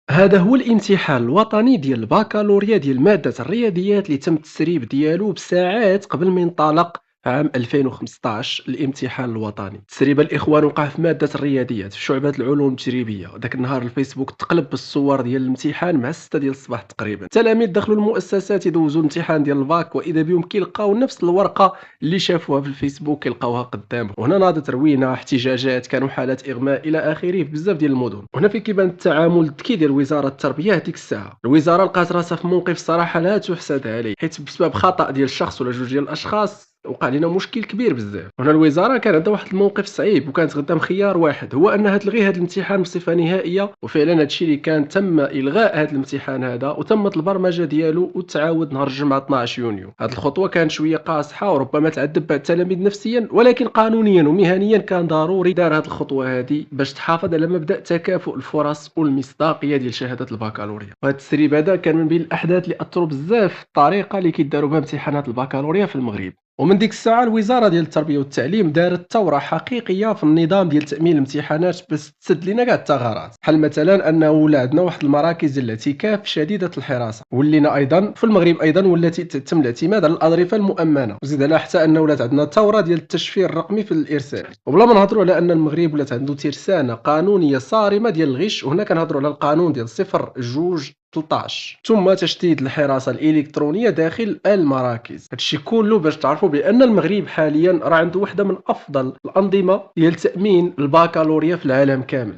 هذا هو الامتحان الوطني ديال البكالوريا ديال مادة الرياضيات اللي تم التسريب ديالو بساعات قبل ما ينطلق في عام 2015 الامتحان الوطني. تسريب الإخوان وقع في مادة الرياضيات في شعبة العلوم التجريبية. ذاك النهار الفيسبوك تقلب بالصور ديال الامتحان مع 6 ديال الصباح تقريبا. التلاميذ دخلوا المؤسسات يدوزوا الامتحان ديال الباك وإذا بهم كيلقاو نفس الورقة اللي شافوها في الفيسبوك كيلقاوها قدامهم. وهنا ناضت روينة، احتجاجات، كانوا حالات إغماء إلى آخره في بزاف ديال المدن. وهنا فين كيبان التعامل الذكي ديال وزارة التربية هذيك الساعة. الوزارة لقات راسها في موقف صراحة لا تحسد عليه، حيت بسبب خطأ ديال شخص ولا جوج ديال الأشخاص وقع لينا مشكل كبير بزاف. هنا الوزاره كان عندها واحد الموقف صعيب وكانت غدا خيار واحد، هو انها تلغي هذا الامتحان بصفه نهائيه. وفعلا هذا الشيء اللي كان تم الغاء هذا الامتحان هذا وتمت البرمجه ديالو وتعاود نهار الجمعه 12 يونيو. هذه الخطوه كانت شويه قاصحه وربما تعذب بعض التلاميذ نفسيا، ولكن قانونيا ومهنيا كان ضروري دار هذه الخطوه هذه باش تحافظ على مبدا تكافؤ الفرص والمصداقيه ديال شهاده البكالوريا. وهذا التسريب هذا كان من بين الاحداث اللي اثروا بزاف في الطريقه اللي كيداروا بها امتحانات البكالوريا في المغرب. ومن ديك الساعة الوزارة ديال التربية والتعليم دارت ثورة حقيقية في النظام ديال تأمين الامتحانات باش تسد لينا كاع الثغرات، بحال مثلا أنه ولا عندنا واحد المراكز ديال الاعتكاف شديدة الحراسة، ولينا أيضا في المغرب أيضا ولات تم الاعتماد على الأظرفة المؤمنة، وزيد على حتى أنه ولات عندنا ثورة ديال التشفير الرقمي في الإرسال. وبلا ما نهضروا على أن المغرب ولات عنده ترسانة قانونية صارمة ديال الغش، وهنا كنهضروا على القانون ديال 0 2 13 ثم تشديد الحراسة الإلكترونية داخل المراكز. هادشي كله باش تعرفوا بأن المغرب حاليا راه عنده واحدة من أفضل الأنظمة ديال تأمين البكالوريا في العالم كامل.